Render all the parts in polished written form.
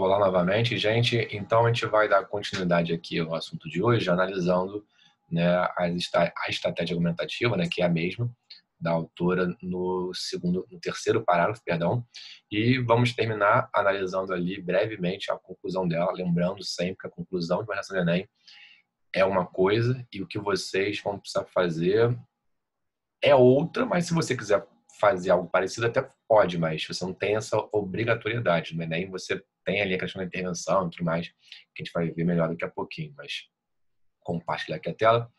Olá novamente, gente. Então a gente vai dar continuidade aqui ao assunto de hoje, analisando, né, a estratégia argumentativa, né, que é a mesma da autora no terceiro parágrafo, perdão, e vamos terminar analisando ali brevemente a conclusão dela, lembrando sempre que a conclusão de uma redação do Enem é uma coisa e o que vocês vão precisar fazer é outra, mas se você quiser fazer algo parecido, até pode, mas você não tem essa obrigatoriedade. No Enem você tem ali a questão da intervenção e tudo mais, que a gente vai ver melhor daqui a pouquinho, mas compartilhar aqui a tela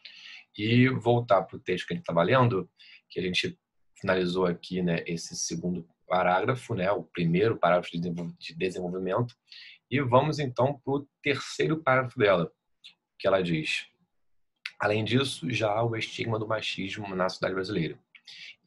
e voltar para o texto que a gente estava lendo, que a gente finalizou aqui, né, esse segundo parágrafo, né, o primeiro parágrafo de desenvolvimento, e vamos então para o terceiro parágrafo dela, que ela diz: além disso, já há o estigma do machismo na sociedade brasileira.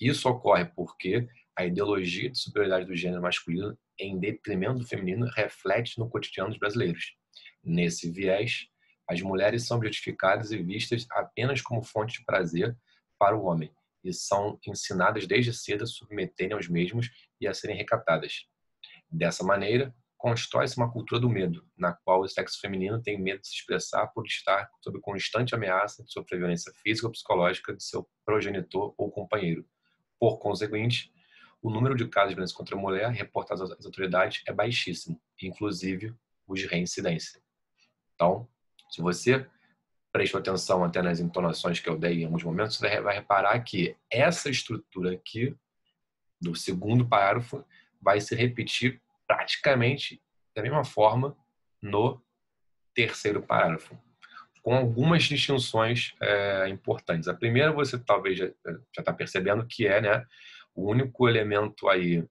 Isso ocorre porque a ideologia de superioridade do gênero masculino em detrimento do feminino reflete no cotidiano dos brasileiros. Nesse viés, as mulheres são objetificadas e vistas apenas como fonte de prazer para o homem e são ensinadas desde cedo a submeterem aos mesmos e a serem recatadas. Dessa maneira, constrói-se uma cultura do medo, na qual o sexo feminino tem medo de se expressar por estar sob constante ameaça de sofrer violência física ou psicológica de seu progenitor ou companheiro. Por conseguinte, o número de casos de violência contra a mulher reportados às autoridades é baixíssimo, inclusive os de reincidência. Então, se você prestou atenção até nas entonações que eu dei em alguns momentos, você vai reparar que essa estrutura aqui, do segundo parágrafo, vai se repetir praticamente da mesma forma no terceiro parágrafo, com algumas distinções importantes. A primeira, você talvez já está percebendo que é, né, o único elemento aí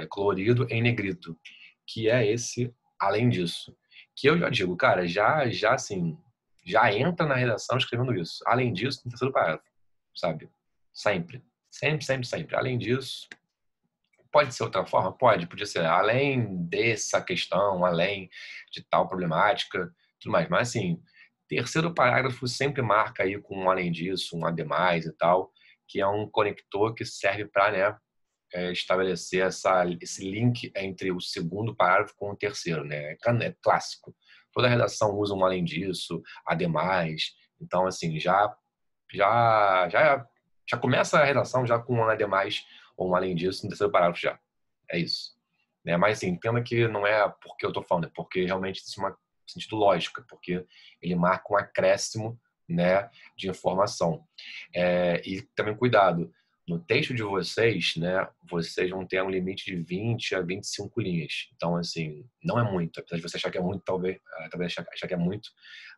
colorido em negrito, que é esse, além disso. Que eu já digo, cara, já assim, já entra na redação escrevendo isso. Além disso, no terceiro parágrafo, sabe? Sempre. Sempre, sempre, sempre. Além disso, pode ser outra forma? Pode. Podia ser além dessa questão, além de tal problemática, tudo mais. Mas, assim, terceiro parágrafo sempre marca aí com um além disso, um ademais e tal, que é um conector que serve para, né, estabelecer esse link entre o segundo parágrafo com o terceiro, né? É clássico. Toda redação usa um além disso, ademais. Então, assim, já começa a redação já com um ademais ou um além disso no terceiro parágrafo já. É isso. Né? Mas, assim, entenda que não é porque eu estou falando, é porque realmente isso é um sentido lógico, porque ele marca um acréscimo, né, de informação. E também cuidado, no texto de vocês, né, vocês vão ter um limite de 20 a 25 linhas. Então, assim, não é muito. Apesar de você achar que é muito, talvez achar que é muito,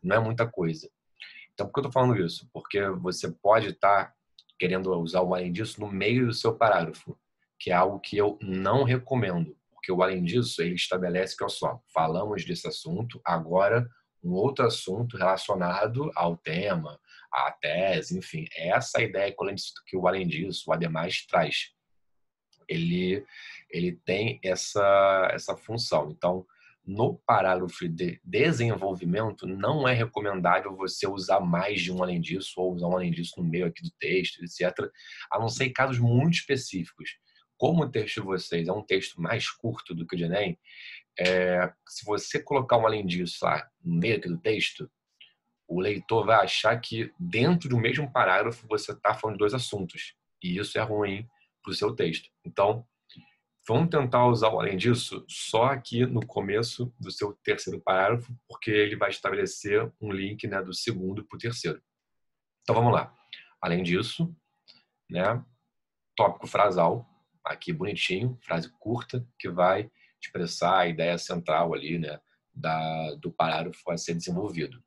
não é muita coisa. Então, por que eu estou falando isso? Porque você pode estar querendo usar o além disso no meio do seu parágrafo, que é algo que eu não recomendo. Porque o além disso, ele estabelece que, olha só, falamos desse assunto, agora um outro assunto relacionado ao tema, à tese, enfim. Essa ideia que o além disso, o ademais, traz. Ele tem essa função. Então, no parágrafo de desenvolvimento, não é recomendável você usar mais de um além disso, ou usar um além disso no meio aqui do texto, etc., a não ser em casos muito específicos. Como o texto de vocês é um texto mais curto do que o de Enem, se você colocar um além disso lá no meio aqui do texto, o leitor vai achar que dentro do mesmo parágrafo você está falando de dois assuntos. E isso é ruim para o seu texto. Então, vamos tentar usar o além disso só aqui no começo do seu terceiro parágrafo, porque ele vai estabelecer um link, né, do segundo para o terceiro. Então vamos lá. Além disso, né, tópico frasal, aqui bonitinho, frase curta, que vai expressar a ideia central ali, né, do parágrafo a ser desenvolvido.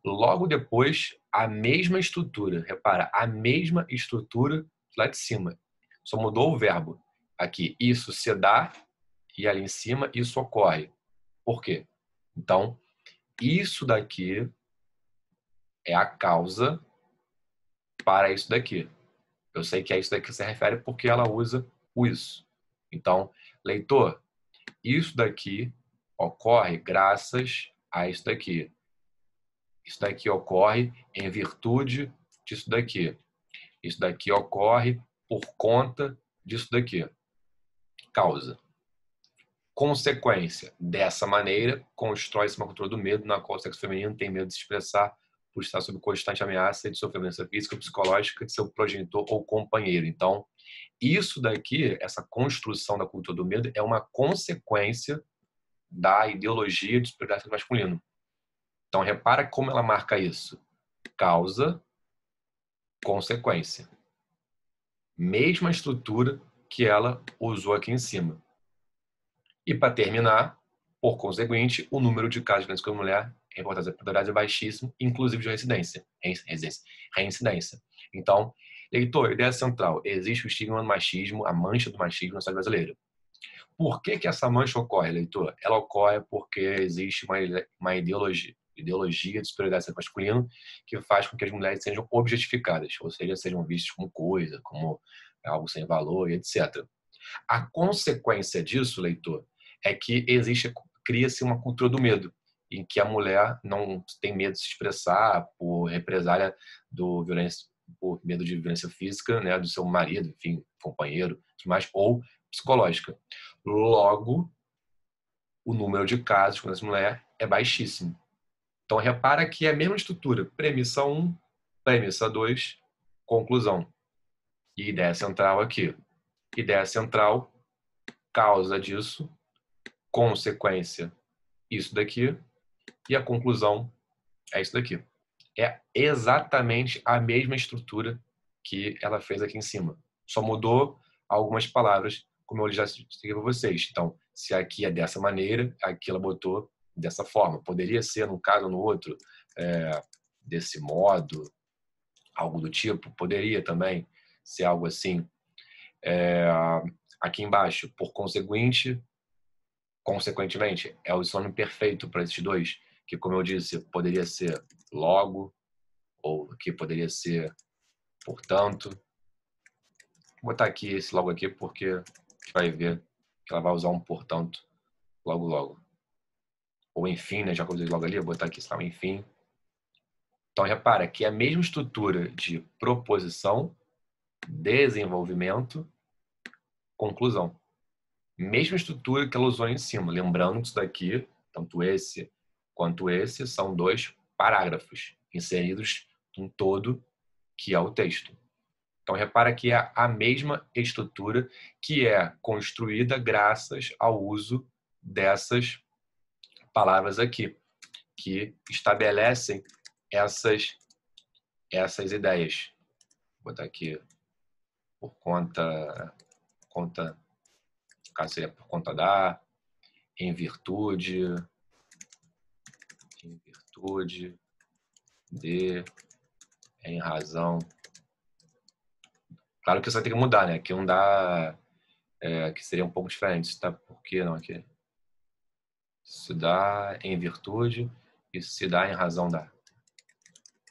Logo depois, a mesma estrutura, repara, a mesma estrutura lá de cima. Só mudou o verbo. Aqui, isso se dá, e ali em cima, isso ocorre. Por quê? Então, isso daqui é a causa para isso daqui. Eu sei que é isso daqui que se refere porque ela usa o isso. Então, leitor, isso daqui ocorre graças a isso daqui. Isso daqui ocorre em virtude disso daqui. Isso daqui ocorre por conta disso daqui. Causa. Consequência, dessa maneira, constrói-se uma cultura do medo, na qual o sexo feminino tem medo de se expressar por estar sob constante ameaça de sofrer violência física ou psicológica de seu progenitor ou companheiro. Então, isso daqui, essa construção da cultura do medo, é uma consequência da ideologia de superioridade masculino. Então, repara como ela marca isso. Causa, consequência. Mesma estrutura que ela usou aqui em cima. E, para terminar, por conseguinte, o número de casos de violência contra a mulher reportados a autoridades é baixíssimo, inclusive de reincidência. Então, leitor, ideia central: existe o estigma do machismo, a mancha do machismo na sociedade brasileira. Por que essa mancha ocorre, leitor? Ela ocorre porque existe uma ideologia de superioridade masculina que faz com que as mulheres sejam objetificadas, ou seja, sejam vistas como coisa, como algo sem valor, etc. A consequência disso, leitor, é que cria-se uma cultura do medo, em que a mulher não tem medo de se expressar por represália por medo de violência física, né, do seu marido, enfim, companheiro, ou psicológica. Logo, o número de casos com essa mulher é baixíssimo. Então, repara que é a mesma estrutura. Premissa 1, premissa 2, conclusão. E ideia central aqui. Ideia central, causa disso, consequência, isso daqui, e a conclusão é isso daqui. É exatamente a mesma estrutura que ela fez aqui em cima. Só mudou algumas palavras, como eu já expliquei para vocês. Então, se aqui é dessa maneira, aqui ela botou dessa forma. Poderia ser, num caso ou no outro, desse modo, algo do tipo. Poderia também ser algo assim. Aqui embaixo, por consequentemente, é o sinônimo perfeito para esses dois, que, como eu disse, poderia ser logo, ou que poderia ser portanto. Vou botar aqui esse logo aqui, porque a gente vai ver que ela vai usar um portanto logo logo. Ou enfim, né? Já que eu usei logo ali, vou botar aqui, sei lá, enfim. Então, repara que é a mesma estrutura de proposição, desenvolvimento, conclusão. Mesma estrutura que ela usou em cima. Lembrando que isso daqui, tanto esse quanto esse, são dois parágrafos inseridos em todo que é o texto. Então, repara que é a mesma estrutura que é construída graças ao uso dessas palavras aqui, que estabelecem essas ideias. Vou botar aqui por conta, caso seja por conta da, em virtude de, em razão. Claro que isso vai ter que mudar, né? Aqui não dá, que seria um pouco diferente, tá? Por que não aqui? Se dá em virtude e se dá em razão da.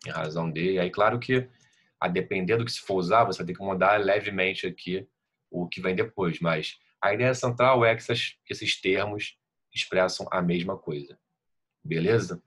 Em razão de. Aí, claro que, a depender do que se for usar, você vai ter que mudar levemente aqui o que vem depois. Mas a ideia central é que esses termos expressam a mesma coisa. Beleza?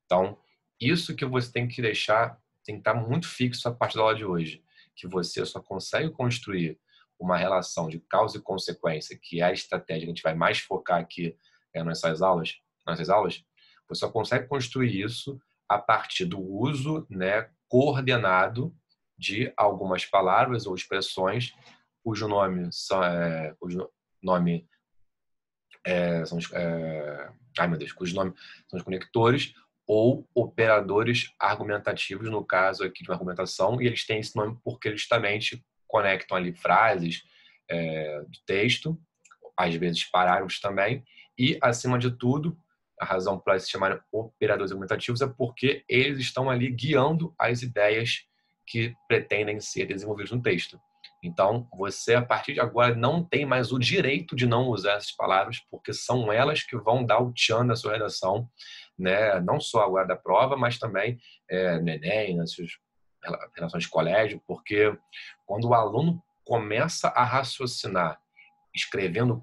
Então, isso que você tem que deixar, tem que estar muito fixo a partir da aula de hoje. Que você só consegue construir uma relação de causa e consequência, que é a estratégia que a gente vai mais focar aqui nessas aulas, você só consegue construir isso a partir do uso, né, coordenado de algumas palavras ou expressões cujo nome são, cujo nome são os conectores ou operadores argumentativos, no caso aqui de uma argumentação, e eles têm esse nome porque eles justamente conectam ali frases do texto, às vezes parágrafos também, e, acima de tudo, a razão para se chamarem operadores argumentativos é porque eles estão ali guiando as ideias que pretendem ser desenvolvidas no texto. Então, você, a partir de agora, não tem mais o direito de não usar essas palavras, porque são elas que vão dar o tchan na sua redação, né? Não só agora da prova, mas também no Enem, nas suas relações de colégio, porque quando o aluno começa a raciocinar, escrevendo,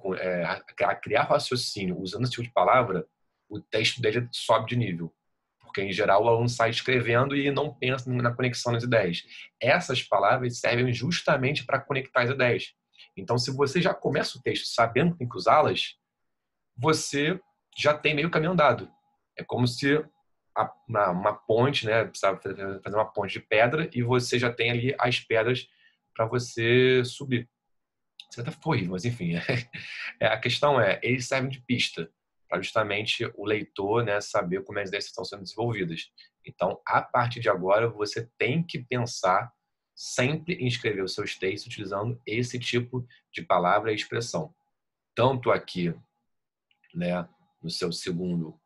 a criar raciocínio usando esse tipo de palavra, o texto dele sobe de nível. Porque, em geral, o aluno sai escrevendo e não pensa na conexão das ideias. Essas palavras servem justamente para conectar as ideias. Então, se você já começa o texto sabendo que tem que usá-las, você já tem meio caminho andado. É como se uma ponte, né? Precisava fazer uma ponte de pedra e você já tem ali as pedras para você subir. Você até ficou horrível, mas enfim. A questão eles servem de pista para justamente o leitor, né, saber como as ideias estão sendo desenvolvidas. Então, a partir de agora, você tem que pensar sempre em escrever os seus textos utilizando esse tipo de palavra e expressão. Tanto aqui, né, no seu segundo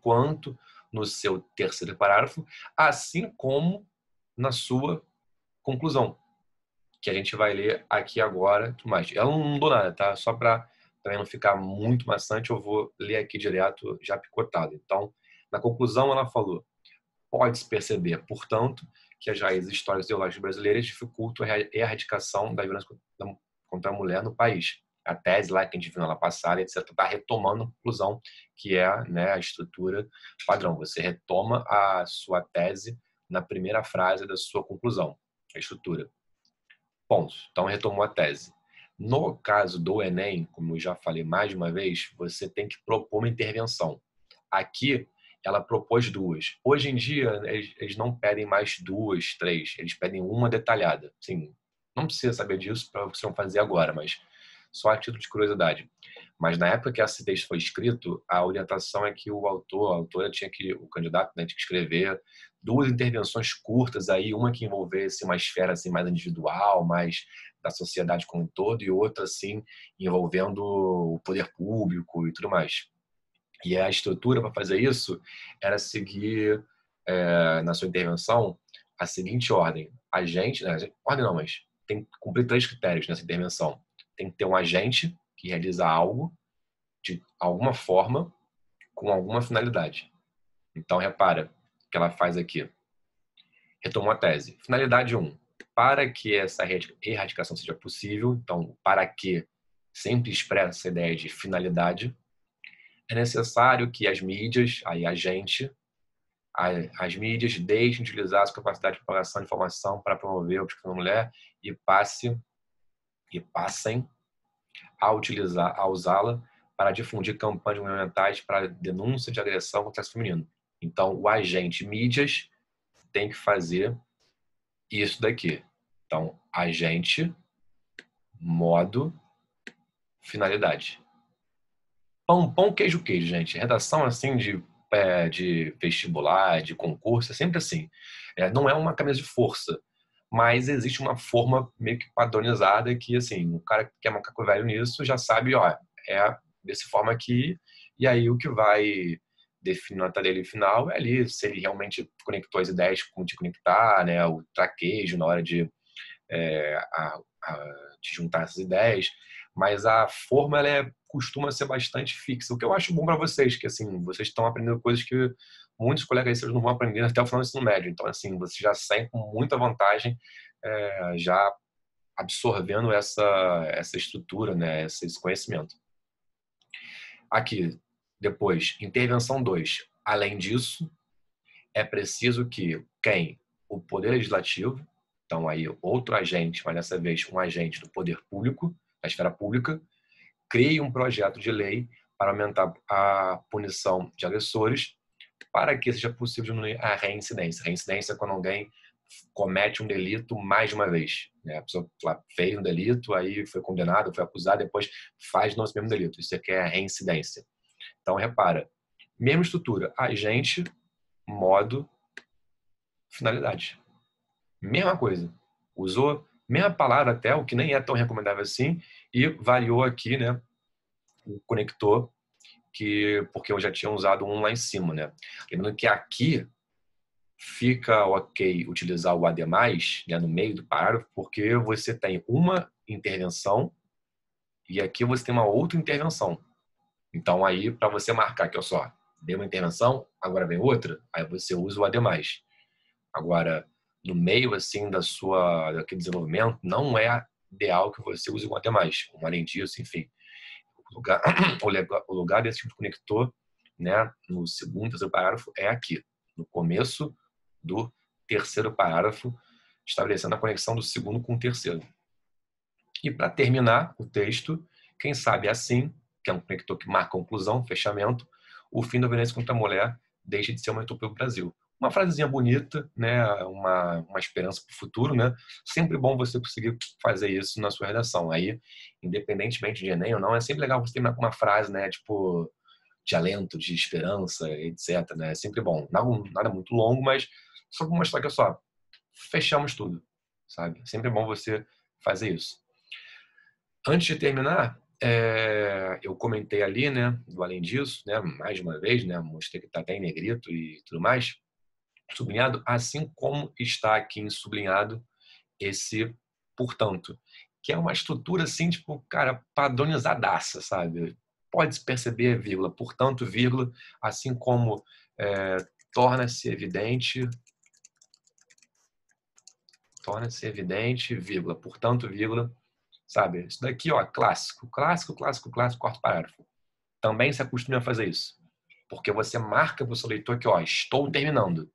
quanto no seu terceiro parágrafo, assim como na sua conclusão, que a gente vai ler aqui agora. Mas eu não dou nada, tá? Só para também não ficar muito maçante, eu vou ler aqui direto, já picotado. Então, na conclusão, ela falou: pode-se perceber, portanto, que as raízes históricas e ideológicas brasileiras dificultam a erradicação da violência contra a mulher no país. A tese lá que a gente viu na passada, etc., está retomando a conclusão, que é, né, a estrutura padrão. Você retoma a sua tese na primeira frase da sua conclusão, a estrutura. Ponto. Então, retomou a tese. No caso do Enem, como eu já falei mais de uma vez, você tem que propor uma intervenção. Aqui, ela propôs duas. Hoje em dia, eles não pedem mais duas, três. Eles pedem uma detalhada. Sim, não precisa saber disso para você não fazer agora, mas só a título de curiosidade. Mas na época que esse texto foi escrito, a orientação é que o autor, a autora o candidato, né, tinha que escrever duas intervenções curtas aí, uma que envolvesse uma esfera assim mais individual, mais da sociedade como um todo, e outra assim envolvendo o poder público e tudo mais. E a estrutura para fazer isso era seguir na sua intervenção a seguinte ordem: agente, né, ordem não, mas tem que cumprir três critérios nessa intervenção. Tem que ter um agente que realiza algo de alguma forma com alguma finalidade. Então repara o que ela faz aqui. Retomou a tese. Finalidade 1. Para que essa erradicação seja possível, então, para que sempre expressa a ideia de finalidade, é necessário que as mídias, aí a gente, as mídias deixem de utilizar a sua capacidade de propagação de informação para promover a objeção da mulher e passem a usá-la para difundir campanhas governamentais para denúncia de agressão contra o sexo feminino. Então, o agente mídias tem que fazer isso daqui. Então, agente, modo, finalidade. Pão, queijo, gente. Redação assim de vestibular, de concurso, é sempre assim. Não é uma camisa de força, mas existe uma forma meio que padronizada que, assim, o cara que é macaco velho nisso já sabe, ó, é dessa forma aqui, e aí o que vai definir a nota dele final é ali, se ele realmente conectou as ideias com te conectar, né, o traquejo na hora de de juntar essas ideias, mas a forma costuma ser bastante fixa, o que eu acho bom para vocês, que assim, vocês estão aprendendo coisas que muitos colegas seus não vão aprender até o final do ensino médio, então assim, vocês já saem com muita vantagem, já absorvendo essa estrutura, né, esse conhecimento. Aqui, depois, intervenção 2. Além disso, é preciso que o Poder Legislativo, então aí outro agente, mas dessa vez um agente do poder público, da esfera pública, crie um projeto de lei para aumentar a punição de agressores para que seja possível diminuir a reincidência. Reincidência é quando alguém comete um delito mais de uma vez. Né? A pessoa fez um delito, aí foi condenado, foi acusado, depois faz de novo esse mesmo delito. Isso aqui é a reincidência. Então, repara, mesma estrutura, agente, modo, finalidade. Mesma coisa. Usou mesma palavra até, o que nem é tão recomendável assim, e variou aqui, né, o conector, porque eu já tinha usado um lá em cima, né. Lembrando que aqui fica ok utilizar o AD+, né, no meio do parágrafo, porque você tem uma intervenção e aqui você tem uma outra intervenção. Então aí, para você marcar aqui, ó só, deu uma intervenção, agora vem outra, aí você usa o AD+. Agora, no meio assim daquele desenvolvimento, não é ideal que você use um AD+. Além disso, enfim, o lugar desse tipo de conector, né, no segundo, terceiro parágrafo é aqui, no começo do terceiro parágrafo, estabelecendo a conexão do segundo com o terceiro. E para terminar o texto, quem sabe assim, que é um conector que marca conclusão, fechamento, o fim da violência contra a mulher deixa de ser uma utopia para o Brasil. Uma frasezinha bonita, né? Uma esperança para o futuro, né? Sempre bom você conseguir fazer isso na sua redação. Aí, independentemente de Enem ou não, é sempre legal você terminar com uma frase, né? Tipo, de alento, de esperança, etc. Né? É sempre bom. Nada muito longo, mas só para mostrar que é só, fechamos tudo, sabe? Sempre bom você fazer isso. Antes de terminar, eu comentei ali, né, do além disso, né, mais uma vez, né, mostrei que está até em negrito e tudo mais, sublinhado, assim como está aqui em sublinhado esse portanto, que é uma estrutura assim, tipo, cara, padronizadaça, sabe? Pode-se perceber, vírgula, portanto, vírgula, assim como é, torna-se evidente, vírgula, portanto, vírgula, sabe? Isso daqui, ó, clássico, clássico, clássico, clássico, quarto parágrafo. Também se acostume a fazer isso, porque você marca para o seu leitor que, ó, estou terminando.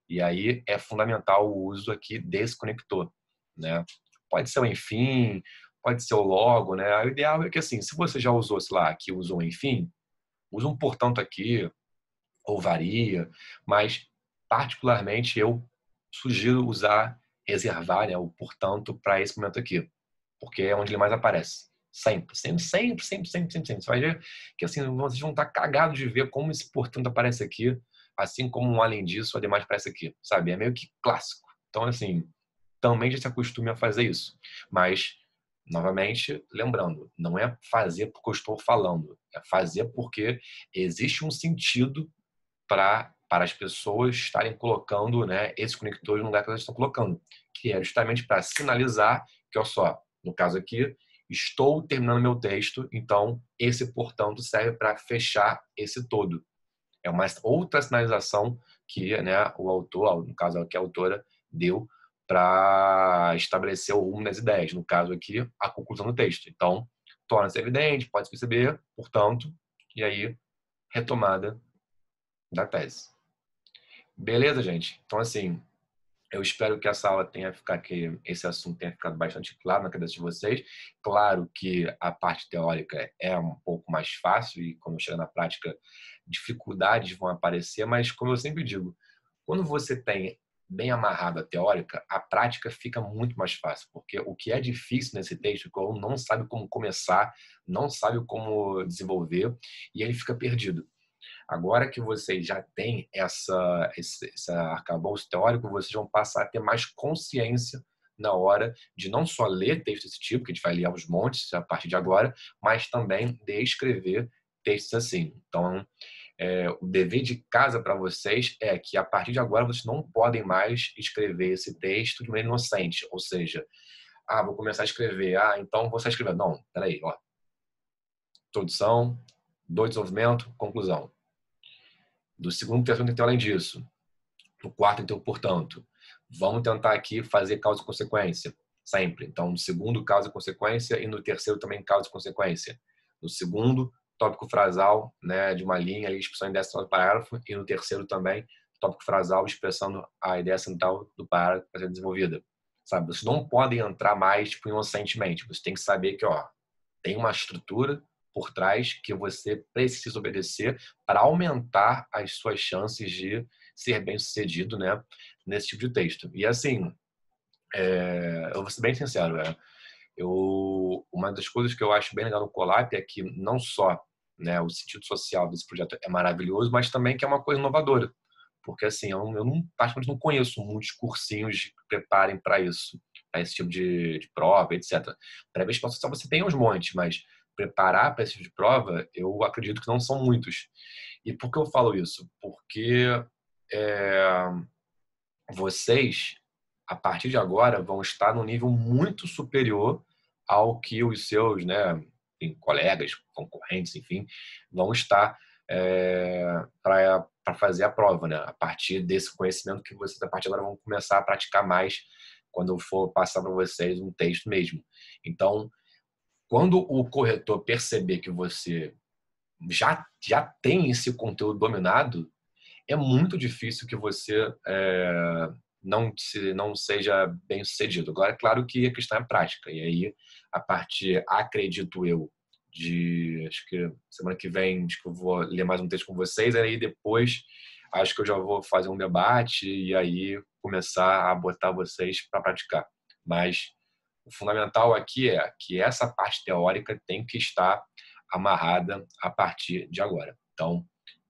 E aí é fundamental o uso aqui desse conector, né? Pode ser o enfim, pode ser o logo, né? O ideal é que, assim, se você já usou, sei lá, aqui usou o enfim, usa um portanto aqui, ou varia, mas particularmente eu sugiro usar, reservar, né, o portanto para esse momento aqui, porque é onde ele mais aparece. Sempre, sempre, sempre, sempre, sempre, sempre, sempre. Você vai ver que assim, vocês vão estar cagados de ver como esse portanto aparece aqui, assim como um além disso, ademais aparece aqui, sabe? É meio que clássico. Então, assim, também já se acostume a fazer isso. Mas, novamente, lembrando, não é fazer porque eu estou falando, é fazer porque existe um sentido para as pessoas estarem colocando, né, esses conectores no lugar que elas estão colocando, que é justamente para sinalizar que, olha só, no caso aqui, estou terminando meu texto, então esse, portanto, serve para fechar esse todo. É uma outra sinalização que, né, o autor, no caso aqui a autora, deu para estabelecer o rumo das ideias, no caso aqui, a conclusão do texto. Então, torna-se evidente, pode perceber, portanto, e aí, retomada da tese. Beleza, gente? Então, assim, eu espero que essa aula tenha ficado, que esse assunto tenha ficado bastante claro na cabeça de vocês. Claro que a parte teórica é um pouco mais fácil e quando chega na prática, dificuldades vão aparecer, mas como eu sempre digo, quando você tem bem amarrado a teórica, a prática fica muito mais fácil, porque o que é difícil nesse texto, que o aluno não sabe como começar, não sabe como desenvolver e ele fica perdido. Agora que vocês já têm esse arcabouço teórico, vocês vão passar a ter mais consciência na hora de não só ler texto desse tipo, que a gente vai ler aos montes a partir de agora, mas também de escrever textos assim. Então, o dever de casa para vocês é que a partir de agora vocês não podem mais escrever esse texto de maneira inocente, ou seja, vou começar a escrever, então vou estar escrevendo. Não, peraí, ó. Introdução, do desenvolvimento, conclusão. Do segundo, terceiro, tem que ter além disso. No quarto, então, portanto, vamos tentar aqui fazer causa e consequência, sempre. Então, no segundo, causa e consequência, e no terceiro também causa e consequência. No segundo, tópico frasal, né, de uma linha, ali, expressão em décimo do parágrafo, e no terceiro também, tópico frasal, expressando a ideia central do parágrafo para ser desenvolvida. Sabe? Vocês não podem entrar mais tipo, inocentemente. Você tem que saber que, ó, tem uma estrutura por trás que você precisa obedecer para aumentar as suas chances de ser bem sucedido, né, nesse tipo de texto. E assim, eu vou ser bem sincero, uma das coisas que eu acho bem legal no Colap é que não só, né, o sentido social desse projeto é maravilhoso, mas também que é uma coisa inovadora. Porque assim, eu não, praticamente não conheço muitos cursinhos que preparem para isso, para esse tipo de prova, etc. Pré-vestibular social você tem uns montes, mas preparar para esse tipo de prova, eu acredito que não são muitos. E por que eu falo isso? Porque é, vocês, a partir de agora, vão estar num nível muito superior ao que os seus, né, enfim, colegas, concorrentes, enfim, vão estar para fazer a prova, né? A partir desse conhecimento que vocês, a partir de agora, vão começar a praticar mais quando eu for passar para vocês um texto mesmo. Então, quando o corretor perceber que você já tem esse conteúdo dominado, é muito difícil que você não seja bem sucedido. Agora, é claro que a questão é prática. E aí, a partir, acredito eu, acho que semana que vem, acho que eu vou ler mais um texto com vocês, aí depois acho que eu já vou fazer um debate e aí começar a botar vocês para praticar. Mas o fundamental aqui é que essa parte teórica tem que estar amarrada a partir de agora. Então,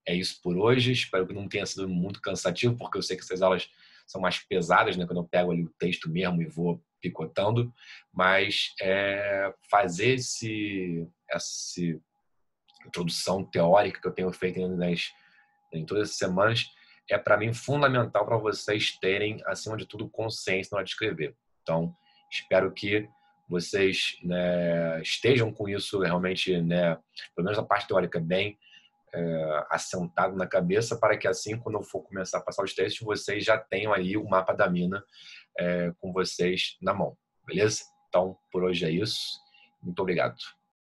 é isso por hoje. Espero que não tenha sido muito cansativo, porque eu sei que essas aulas são mais pesadas, né? Quando eu pego ali o texto mesmo e vou picotando. Mas fazer essa introdução teórica que eu tenho feito em todas as semanas é, para mim, fundamental para vocês terem, acima de tudo, consciência na hora de escrever. Então, espero que vocês, né, estejam com isso realmente, né, pelo menos a parte teórica, bem assentado na cabeça, para que assim, quando eu for começar a passar os testes, vocês já tenham aí o mapa da mina com vocês na mão, beleza? Então, por hoje é isso. Muito obrigado.